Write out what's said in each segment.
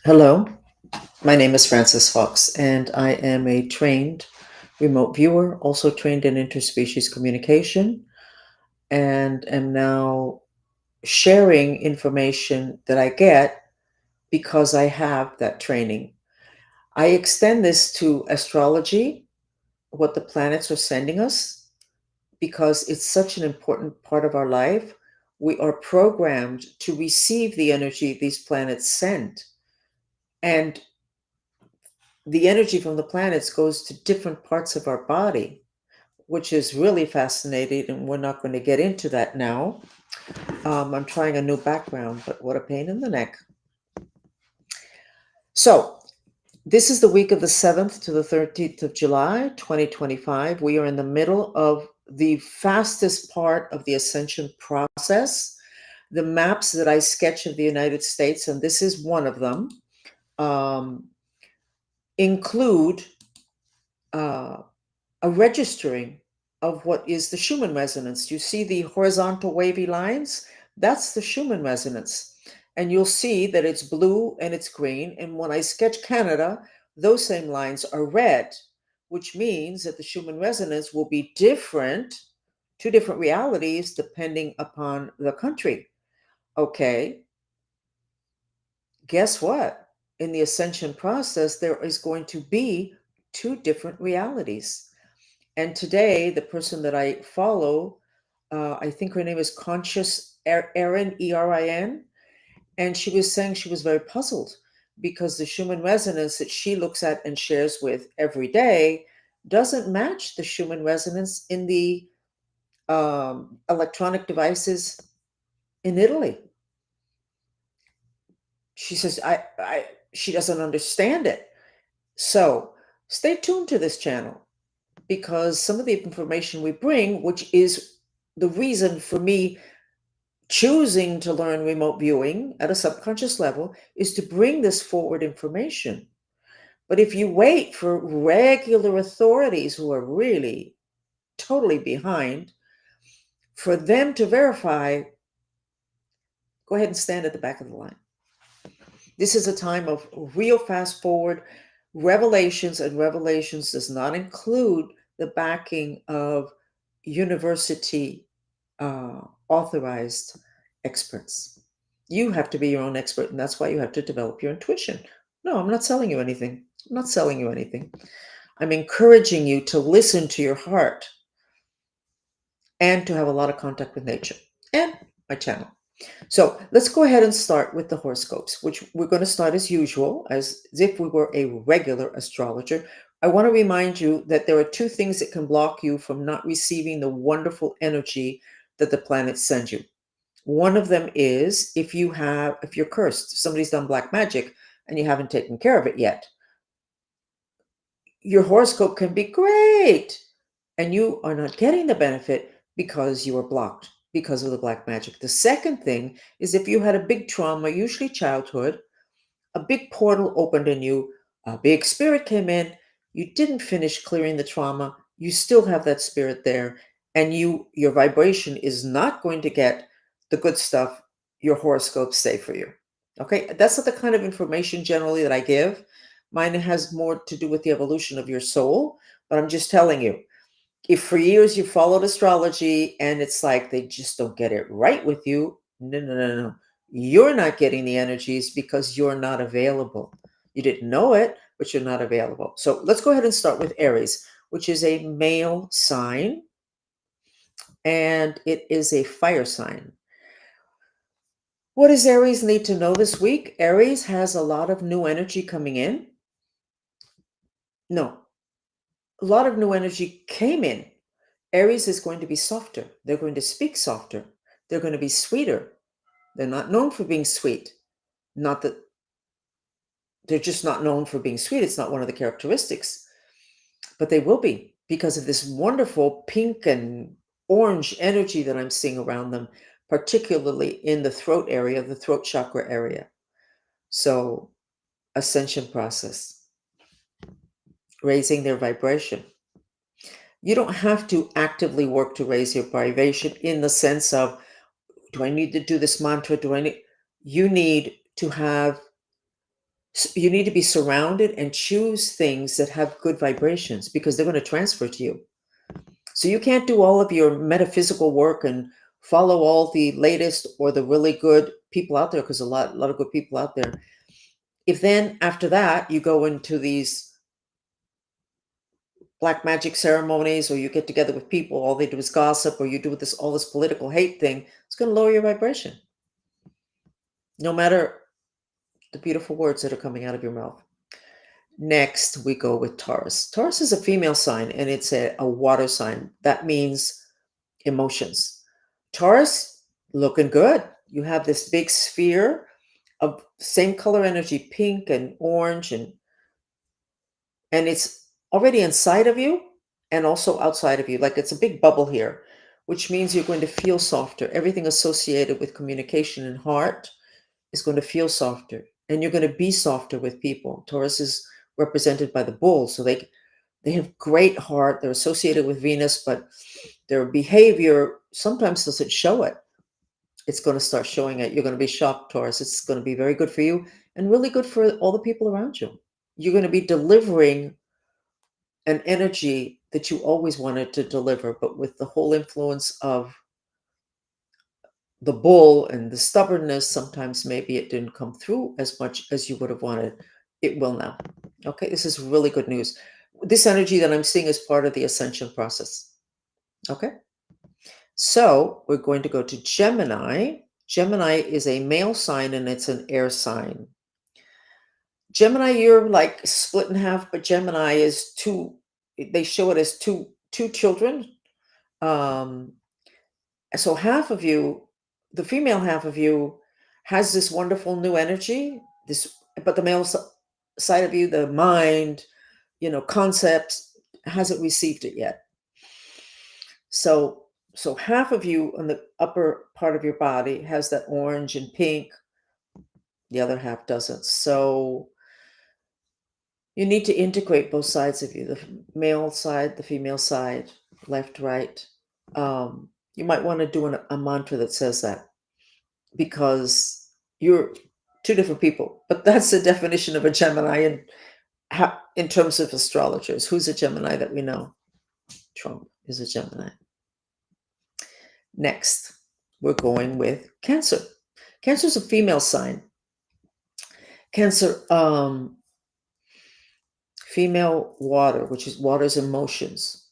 Hello, my name is Frances Fox, and I am a trained remote viewer, also trained in interspecies communication, and am now sharing information that I get because I have that training. I extend this to astrology, what the planets are sending us, because it's such an important part of our life. We are programmed to receive the energy these planets send. And the energy from the planets goes to different parts of our body, which is really fascinating. And we're not going to get into that now. I'm trying a new background, but what a pain in the neck. So, this is the week of the 7th to the 13th of July, 2025. We are in the middle of the fastest part of the ascension process. The maps that I sketch of the United States, and this is one of them, um, include uh, a registering of what is the Schumann resonance. You see the horizontal wavy lines? That's the Schumann resonance. And you'll see that it's blue and it's green. And when I sketch Canada, those same lines are red, which means that the Schumann resonance will be different, two different realities depending upon the country. Okay, guess what? In the ascension process, there is going to be two different realities. And today, the person that I follow, I think her name is Conscious Erin, Erin, and she was saying she was very puzzled because the Schumann resonance that she looks at and shares with every day doesn't match the Schumann resonance in the electronic devices in Italy. She says she doesn't understand it. So stay tuned to this channel, because some of the information we bring, which is the reason for me choosing to learn remote viewing at a subconscious level, is to bring this forward information. But if you wait for regular authorities who are really totally behind, for them to verify, go ahead and stand at the back of the line. This is a time of real fast forward revelations, and revelations does not include the backing of university authorized experts. You have to be your own expert, and that's why you have to develop your intuition. No, I'm not selling you anything. I'm not selling you anything. I'm encouraging you to listen to your heart and to have a lot of contact with nature and my channel. So let's go ahead and start with the horoscopes, which we're going to start as usual, as if we were a regular astrologer. I want to remind you that there are two things that can block you from not receiving the wonderful energy that the planets send you. One of them is if you're cursed, somebody's done black magic and you haven't taken care of it yet. Your horoscope can be great and you are not getting the benefit because you are blocked because of the black magic. The second thing is if you had a big trauma, usually childhood, a big portal opened in you, a big spirit came in, you didn't finish clearing the trauma, you still have that spirit there, and your vibration is not going to get the good stuff your horoscopes say for you. Okay, that's not the kind of information generally that I give. Mine has more to do with the evolution of your soul, but I'm just telling you, if for years you followed astrology and it's like they just don't get it right with you, no, no, no, no. You're not getting the energies because you're not available. You didn't know it, but you're not available. So let's go ahead and start with Aries, which is a male sign and it is a fire sign. What does Aries need to know this week? Aries has a lot of new energy coming in. No, a lot of new energy came in. Aries is going to be softer. They're going to speak softer. They're going to be sweeter. They're not known for being sweet. Not that they're just not known for being sweet. It's not one of the characteristics, but they will be because of this wonderful pink and orange energy that I'm seeing around them, particularly in the throat area, the throat chakra area. So, ascension process, raising their vibration. You don't have to actively work to raise your vibration in the sense of, do I need to do this mantra? You need to have You need to be surrounded and choose things that have good vibrations because they're going to transfer to you. So you can't do all of your metaphysical work and follow all the latest or the really good people out there, because a lot of good people out there. If then after that you go into these black magic ceremonies, or you get together with people, all they do is gossip, or you do this all this political hate thing, it's going to lower your vibration. No matter the beautiful words that are coming out of your mouth. Next, we go with Taurus. Taurus is a female sign, and it's a water sign. That means emotions. Taurus, looking good. You have this big sphere of same color energy, pink and orange, and it's already inside of you and also outside of you. Like it's a big bubble here, which means you're going to feel softer. Everything associated with communication and heart is going to feel softer, and you're going to be softer with people. Taurus is represented by the bull, so they have great heart. They're associated with Venus, but their behavior sometimes doesn't show it. It's going to start showing it. You're going to be shocked, Taurus. It's going to be very good for you and really good for all the people around you. You're going to be delivering an energy that you always wanted to deliver, but with the whole influence of the bull and the stubbornness, sometimes maybe it didn't come through as much as you would have wanted. It will now. Okay, this is really good news. This energy that I'm seeing is part of the ascension process. Okay, so we're going to go to Gemini. Gemini is a male sign, and it's an air sign. Gemini, you're like split in half, but Gemini is two. They show it as two children. So half of you, the female half of you, has this wonderful new energy. But the male side of you, the mind, concept, hasn't received it yet. So half of you on the upper part of your body has that orange and pink. The other half doesn't. So you need to integrate both sides of you, the male side, the female side, left, right. You might want to do a mantra that says that, because you're two different people. But that's the definition of a Gemini in terms of astrologers. Who's a Gemini that we know? Trump is a Gemini. Next, we're going with Cancer. Cancer is a female sign. Cancer, female water, which is water's emotions.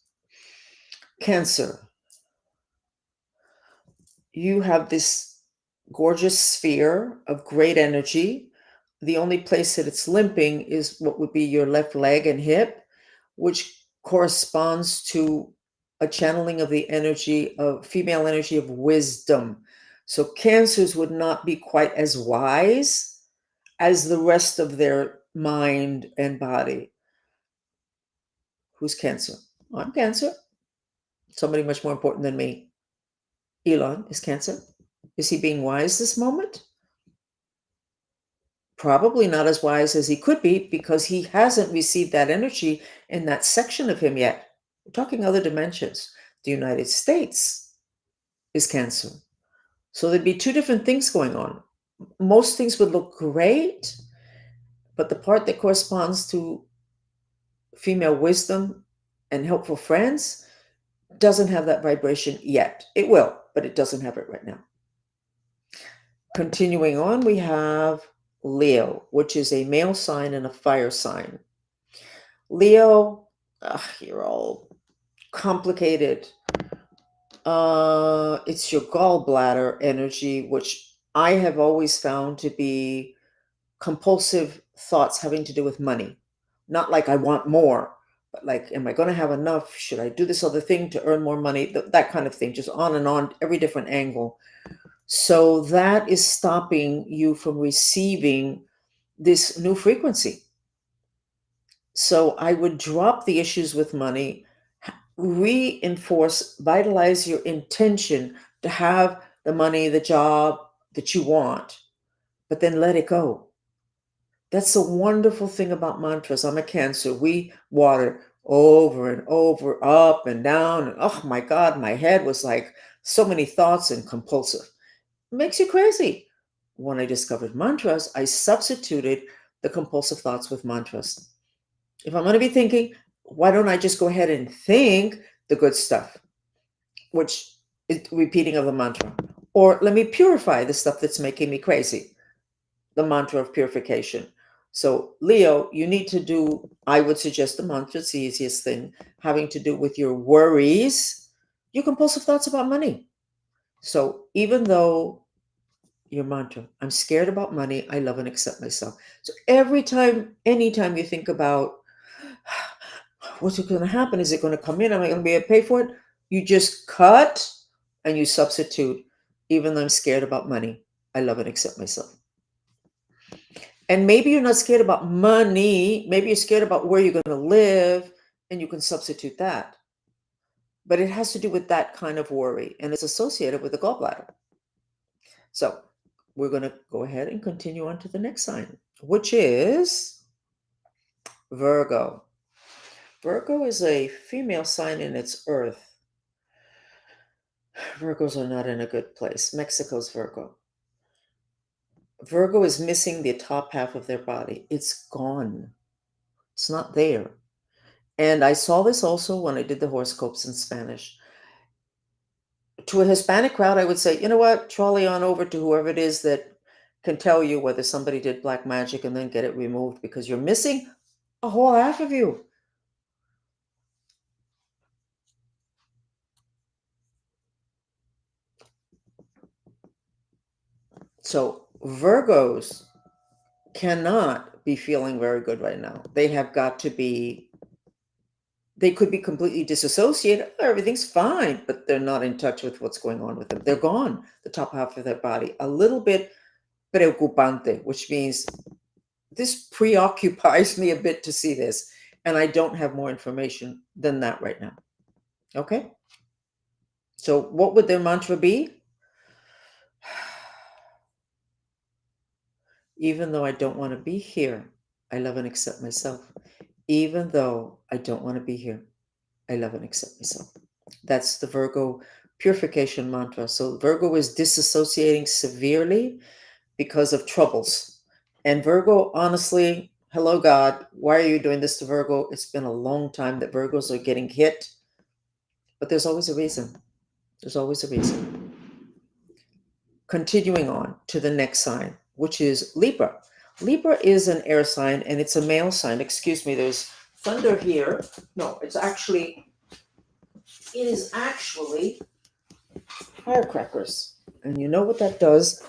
Cancer, you have this gorgeous sphere of great energy. The only place that it's limping is what would be your left leg and hip, which corresponds to a channeling of the energy of female energy of wisdom. So Cancers would not be quite as wise as the rest of their mind and body. Who's Cancer? I'm Cancer. Somebody much more important than me. Elon is Cancer. Is he being wise this moment? Probably not as wise as he could be, because he hasn't received that energy in that section of him yet. We're talking other dimensions. The United States is Cancer. So there'd be two different things going on. Most things would look great, but the part that corresponds to female wisdom and helpful friends doesn't have that vibration yet. It will, but it doesn't have it right now. Continuing on, we have Leo, which is a male sign and a fire sign. Leo, you're all complicated. It's your gallbladder energy, which I have always found to be compulsive thoughts having to do with money. Not like I want more, but like, am I going to have enough? Should I do this other thing to earn more money? That kind of thing, just on and on, every different angle. So that is stopping you from receiving this new frequency. So I would drop the issues with money, reinforce, vitalize your intention to have the money, the job that you want, but then let it go. That's the wonderful thing about mantras. I'm a Cancer. We water over and over, up and down. And oh my God, my head was like so many thoughts and compulsive. It makes you crazy. When I discovered mantras, I substituted the compulsive thoughts with mantras. If I'm going to be thinking, why don't I just go ahead and think the good stuff, which is repeating of the mantra? Or let me purify the stuff that's making me crazy, the mantra of purification. So, Leo, you need to do, I would suggest the mantra, it's the easiest thing, having to do with your worries, your compulsive thoughts about money. So, even though your mantra, I'm scared about money, I love and accept myself. So, anytime you think about what's going to happen, is it going to come in? Am I going to be able to pay for it? You just cut and you substitute, even though I'm scared about money, I love and accept myself. And maybe you're not scared about money. Maybe you're scared about where you're going to live, and you can substitute that. But it has to do with that kind of worry, and it's associated with the gallbladder. So we're going to go ahead and continue on to the next sign, which is Virgo. Virgo is a female sign in its earth. Virgos are not in a good place. Mexico's Virgo. Virgo is missing the top half of their body. It's gone. It's not there. And I saw this also when I did the horoscopes in Spanish. To a Hispanic crowd, I would say, you know what? Trolley on over to whoever it is that can tell you whether somebody did black magic and then get it removed, because you're missing a whole half of you. So Virgos cannot be feeling very good right now. They have got to be, they could be completely disassociated. Everything's fine, but they're not in touch with what's going on with them. They're gone, the top half of their body. A little bit preocupante, which means this preoccupies me a bit to see this, and I don't have more information than that right now. Okay? So what would their mantra be? Even though I don't want to be here, I love and accept myself. Even though I don't want to be here, I love and accept myself. That's the Virgo purification mantra. So Virgo is disassociating severely because of troubles. And Virgo, honestly, hello, God, why are you doing this to Virgo? It's been a long time that Virgos are getting hit, but there's always a reason. There's always a reason. Continuing on to the next sign, which is Libra. Libra is an air sign, and it's a male sign. Excuse me, there's thunder here. No, it is actually firecrackers. And you know what that does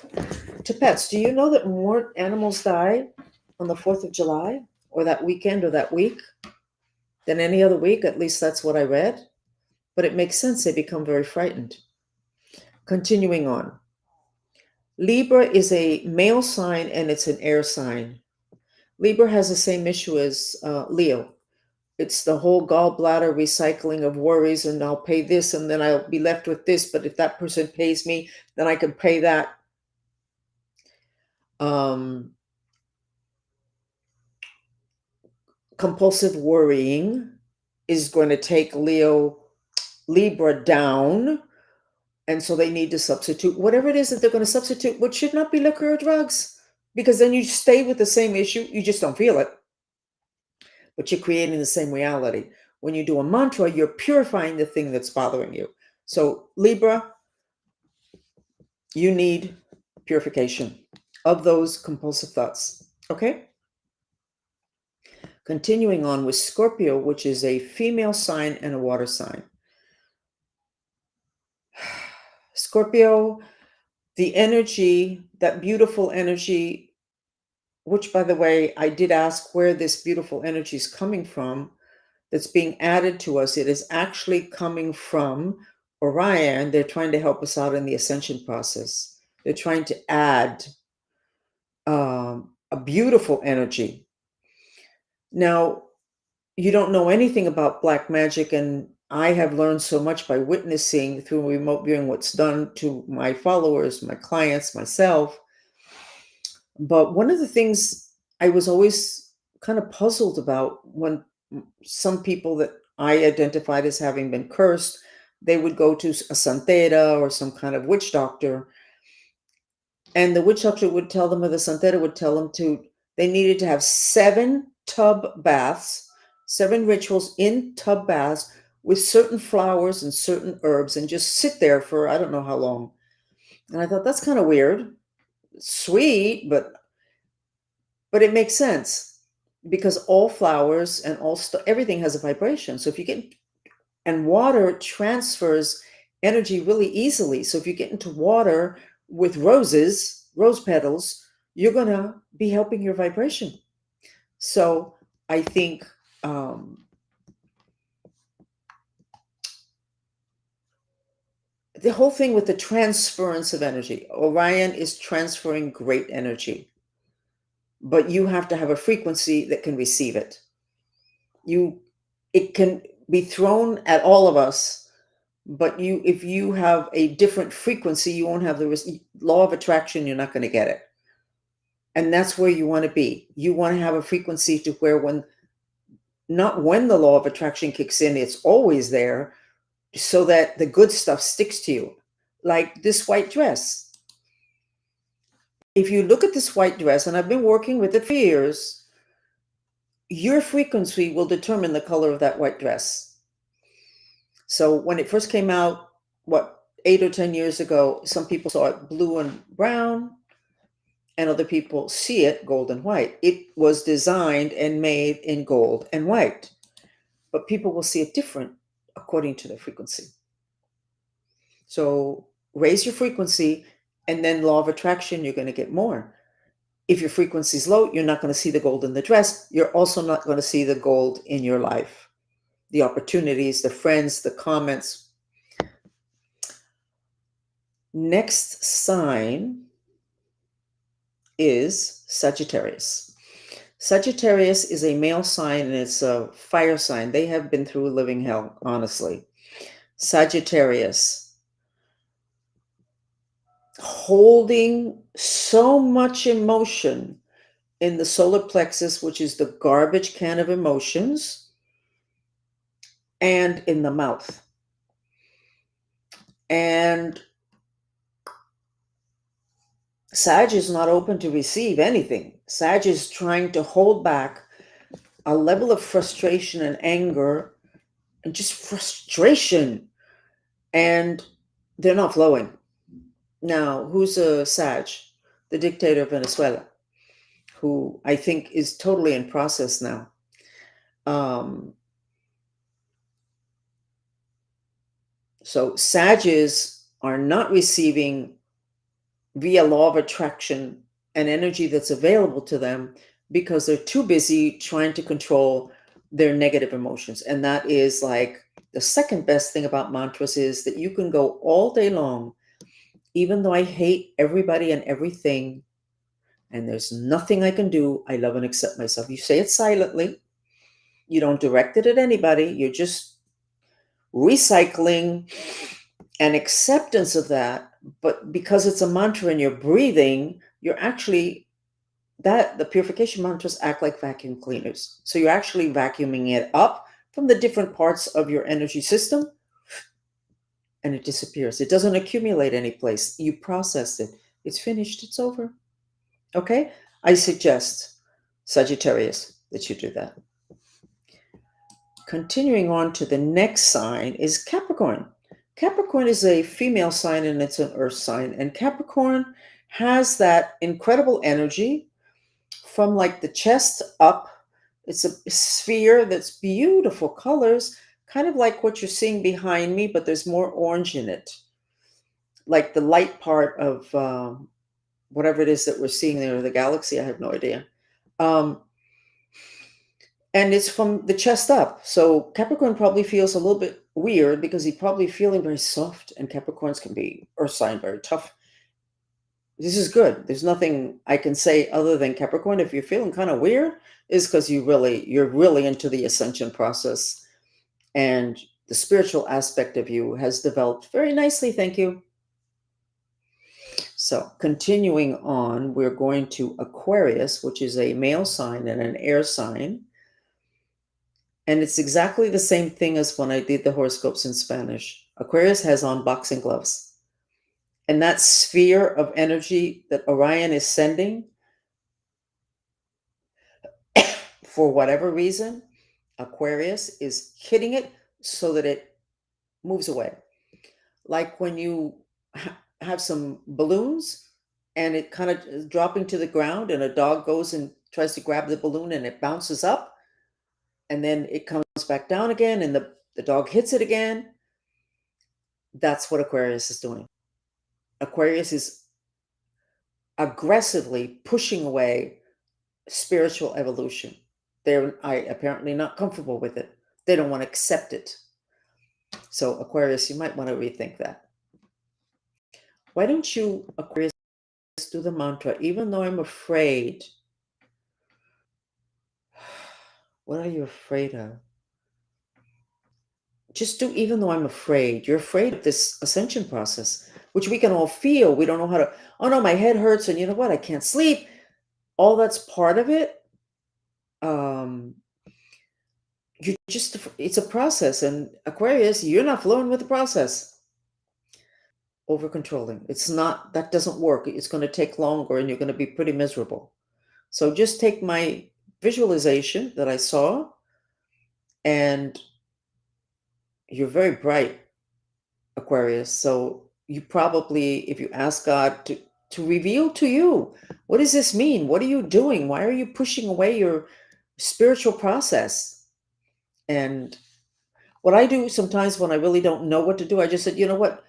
to pets. Do you know that more animals die on the 4th of July or that weekend or that week than any other week? At least that's what I read. But it makes sense. They become very frightened. Continuing on. Libra is a male sign and it's an air sign. Libra has the same issue as Leo. It's the whole gallbladder recycling of worries, and I'll pay this and then I'll be left with this. But if that person pays me, then I can pay that. Compulsive worrying is going to take Libra down. And so they need to substitute whatever it is that they're going to substitute, which should not be liquor or drugs, because then you stay with the same issue. You just don't feel it, but you're creating the same reality. When you do a mantra, you're purifying the thing that's bothering you. So Libra, you need purification of those compulsive thoughts. Okay? Continuing on with Scorpio, which is a female sign and a water sign. Scorpio, the energy, that beautiful energy, which, by the way, I did ask where this beautiful energy is coming from, that's being added to us. It is actually coming from Orion. They're trying to help us out in the ascension process. They're trying to add a beautiful energy. Now, you don't know anything about black magic, and I have learned so much by witnessing through remote viewing what's done to my followers, my clients, myself. But one of the things I was always kind of puzzled about, when some people that I identified as having been cursed, they would go to a santera or some kind of witch doctor, and the witch doctor would tell them, or the santera would tell them They needed to have 7 tub baths, 7 rituals in tub baths with certain flowers and certain herbs, and just sit there for I don't know how long. And I thought, that's kind of weird. Sweet, but it makes sense because all flowers and everything has a vibration. So if you get, and water transfers energy really easily. So if you get into water with rose petals, you're going to be helping your vibration. So I think the whole thing with the transference of energy, Orion is transferring great energy, but you have to have a frequency that can receive it. It can be thrown at all of us, but if you have a different frequency, you won't have the law of attraction. You're not going to get it. And that's where you want to be. You want to have a frequency to where not when the law of attraction kicks in, it's always there, so that the good stuff sticks to you. Like this white dress. If you look at this white dress, and I've been working with it for years, your frequency will determine the color of that white dress. So when it first came out, 8 or 10 years ago, some people saw it blue and brown, and other people see it gold and white. It was designed and made in gold and white, but people will see it different according to their frequency. So raise your frequency, and then law of attraction, you're going to get more. If your frequency is low, you're not going to see the gold in the dress. You're also not going to see the gold in your life, the opportunities, the friends, the comments. Next sign is Sagittarius. Sagittarius is a male sign, and it's a fire sign. They have been through living hell, honestly. Sagittarius, holding so much emotion in the solar plexus, which is the garbage can of emotions, and in the mouth. And Sag is not open to receive anything. Sag is trying to hold back a level of frustration and anger and just frustration, and they're not flowing. Now, who's a Sag? The dictator of Venezuela, who I think is totally in process now. So Sages are not receiving via law of attraction an energy that's available to them because they're too busy trying to control their negative emotions. And that is like the second best thing about mantras, is that you can go all day long, even though I hate everybody and everything, and there's nothing I can do, I love and accept myself. You say it silently. You don't direct it at anybody. You're just recycling an acceptance of that. But because it's a mantra and you're breathing, you're actually, the purification mantras act like vacuum cleaners. So you're actually vacuuming it up from the different parts of your energy system, and it disappears. It doesn't accumulate any place. You processed it. It's finished. It's over. Okay? I suggest, Sagittarius, that you do that. Continuing on to the next sign is Capricorn. Capricorn is a female sign, and it's an earth sign. And Capricorn has that incredible energy from like the chest up. It's a sphere that's beautiful colors, kind of like what you're seeing behind me, but there's more orange in it. Like the light part of whatever it is that we're seeing there, the galaxy, I have no idea. And it's from the chest up. So Capricorn probably feels a little bit weird because he's probably feeling very soft, and Capricorns can be earth sign, very tough. This is good. There's nothing I can say other than Capricorn, if you're feeling kind of weird, is because you're really into the ascension process, and the spiritual aspect of you has developed very nicely. Thank you. So continuing on, we're going to Aquarius, which is a male sign and an air sign. And it's exactly the same thing as when I did the horoscopes in Spanish. Aquarius has on boxing gloves. And that sphere of energy that Orion is sending for whatever reason, Aquarius is hitting it so that it moves away. Like when you have some balloons and it kind of is dropping to the ground, and a dog goes and tries to grab the balloon and it bounces up and then it comes back down again and the dog hits it again. That's what Aquarius is doing. Aquarius is aggressively pushing away spiritual evolution. They're apparently not comfortable with it. They don't want to accept it. So Aquarius, you might want to rethink that. Why don't you, Aquarius, do the mantra, even though I'm afraid? What are you afraid of? Just do, even though I'm afraid. You're afraid of this ascension process, which we can all feel. We don't know how to, oh no, my head hurts and you know what, I can't sleep. All that's part of it. You just, it's a process. And Aquarius, you're not flowing with the process. Over controlling. It's not, that doesn't work. It's going to take longer and you're going to be pretty miserable. So just take my visualization that I saw, and you're very bright, Aquarius. So you probably, if you ask God to reveal to you, what does this mean? What are you doing? Why are you pushing away your spiritual process? And what I do sometimes when I really don't know what to do, I just said, you know what,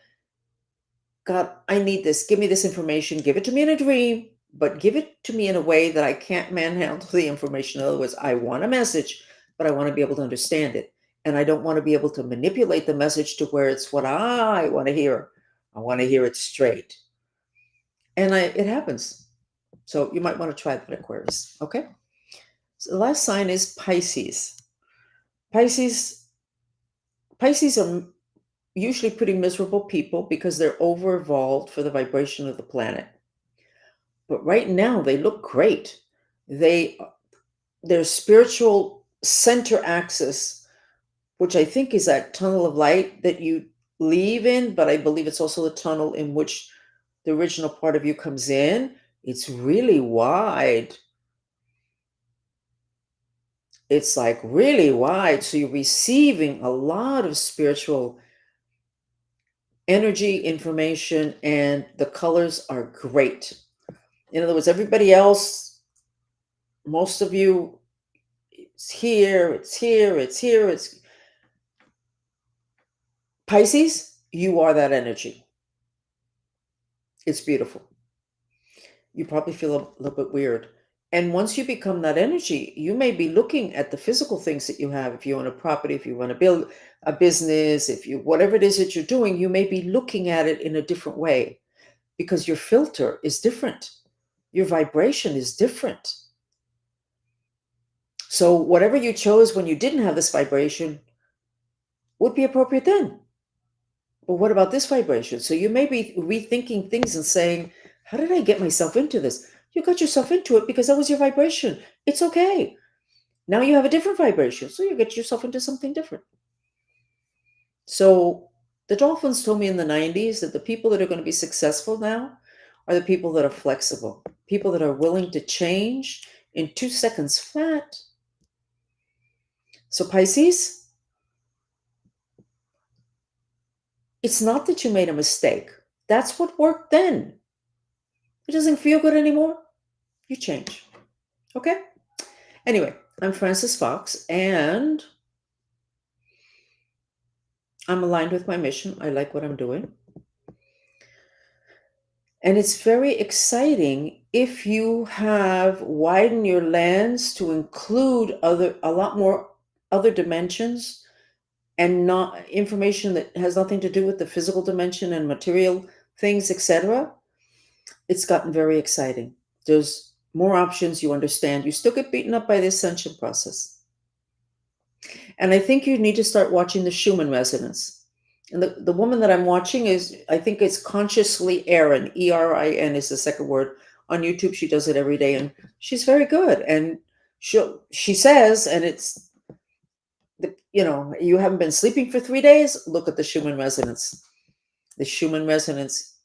God, I need this. Give me this information. Give it to me in a dream, but give it to me in a way that I can't manhandle the information. In other words, I want a message, but I want to be able to understand it. And I don't want to be able to manipulate the message to where it's what I want to hear. I want to hear it straight. And it happens. So you might want to try that, Aquarius. Okay. So the last sign is Pisces. Pisces are usually pretty miserable people because they're over-evolved for the vibration of the planet. But right now they look great. Their spiritual center axis, which I think is that tunnel of light that you leave in, but I believe it's also the tunnel in which the original part of you comes in. It's really wide. It's like really wide. So you're receiving a lot of spiritual energy, information, and the colors are great. In other words, everybody else, most of you, it's here, it's here, it's here, it's Pisces, you are that energy. It's beautiful. You probably feel a little bit weird. And once you become that energy, you may be looking at the physical things that you have. If you own a property, if you want to build a business, if you, whatever it is that you're doing, you may be looking at it in a different way because your filter is different. Your vibration is different. So whatever you chose when you didn't have this vibration would be appropriate then. But what about this vibration? So you may be rethinking things and saying, how did I get myself into this? You got yourself into it because that was your vibration. It's okay. Now you have a different vibration. So you get yourself into something different. So the dolphins told me in the 90s that the people that are going to be successful now are the people that are flexible, people that are willing to change in 2 seconds flat. So Pisces, it's not that you made a mistake. That's what worked then. It doesn't feel good anymore. You change. Okay? Anyway, I'm Frances Fox, and I'm aligned with my mission. I like what I'm doing. And it's very exciting if you have widened your lens to include a lot more other dimensions and not information that has nothing to do with the physical dimension and material things, etc. It's gotten very exciting. There's more options, you understand. You still get beaten up by the ascension process. And I think you need to start watching the Schumann resonance. And the woman that I'm watching is, I think it's Consciously Erin, E-R-I-N is the second word. On YouTube, she does it every day, and she's very good. And she says, and it's, you haven't been sleeping for 3 days, look at the Schumann resonance. The Schumann resonance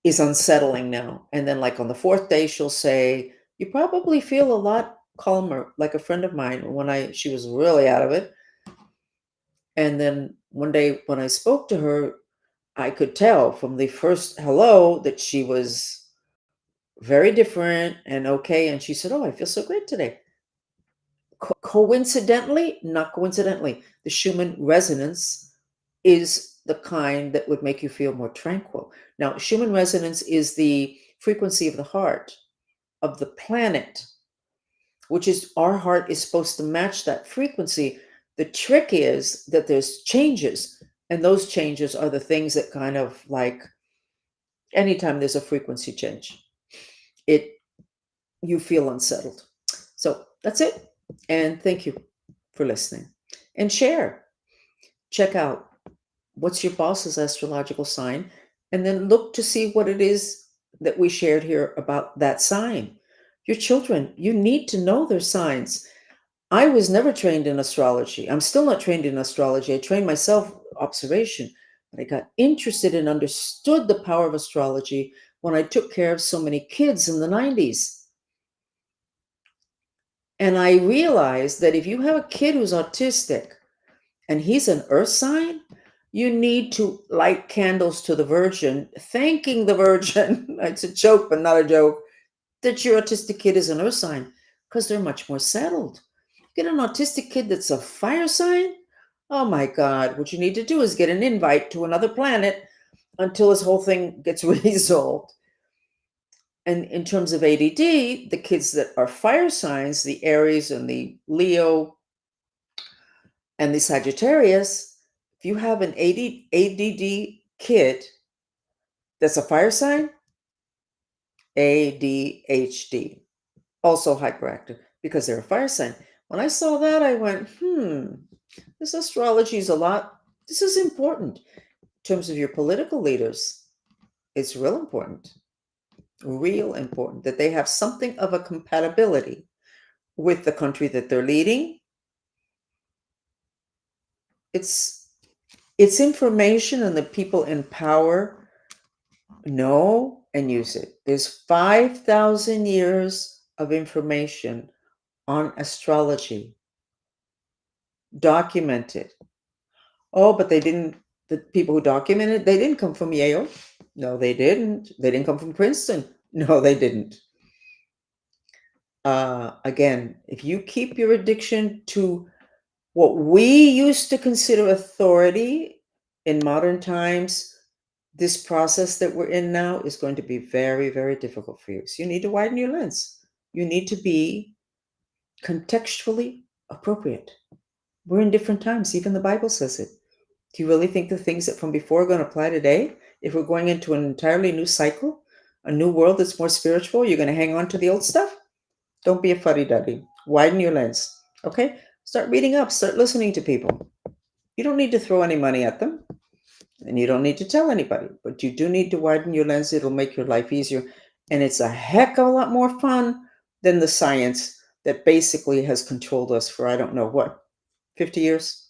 is unsettling now. And then like on the 4th day, she'll say, you probably feel a lot calmer, like a friend of mine when she was really out of it. And then one day when I spoke to her, I could tell from the first hello that she was very different and okay. And she said, "Oh, I feel so great today." Coincidentally, not coincidentally, the Schumann resonance is the kind that would make you feel more tranquil. Now, Schumann resonance is the frequency of the heart of the planet, which is our heart is supposed to match that frequency. The trick is that there's changes, and those changes are the things that kind of like anytime there's a frequency change, it you feel unsettled. So that's it. And thank you for listening. And share. Check out what's your boss's astrological sign, and then look to see what it is that we shared here about that sign. Your children, you need to know their signs. I was never trained in astrology. I'm still not trained in astrology. I trained myself observation, but I got interested and understood the power of astrology when I took care of so many kids in the 90s. And I realized that if you have a kid who's autistic and he's an earth sign, you need to light candles to the Virgin, thanking the Virgin. It's a joke, but not a joke, that your autistic kid is an earth sign, because they're much more settled. Get an autistic kid that's a fire sign. Oh my God, what you need to do is get an invite to another planet until this whole thing gets resolved. And in terms of ADD, the kids that are fire signs, the Aries and the Leo and the Sagittarius, if you have an ADD kid that's a fire sign, ADHD, also hyperactive, because they're a fire sign. When I saw that, I went, this astrology is this is important. In terms of your political leaders, it's real important that they have something of a compatibility with the country that they're leading. It's information, and the people in power know and use it. There's 5,000 years of information on astrology documented. Oh, but the people who documented, they didn't come from Yale. No, they didn't. They didn't come from Princeton. No, they didn't. Again, if you keep your addiction to what we used to consider authority in modern times, this process that we're in now is going to be very, very difficult for you. So you need to widen your lens. You need to be contextually appropriate. We're in different times. Even the Bible says it. Do you really think the things that from before are going to apply today? If we're going into an entirely new cycle, a new world that's more spiritual, you're going to hang on to the old stuff? Don't be a fuddy-duddy. Widen your lens. Okay? Start reading up. Start listening to people. You don't need to throw any money at them. And you don't need to tell anybody. But you do need to widen your lens. It'll make your life easier. And it's a heck of a lot more fun than the science that basically has controlled us for, I don't know what, 50 years?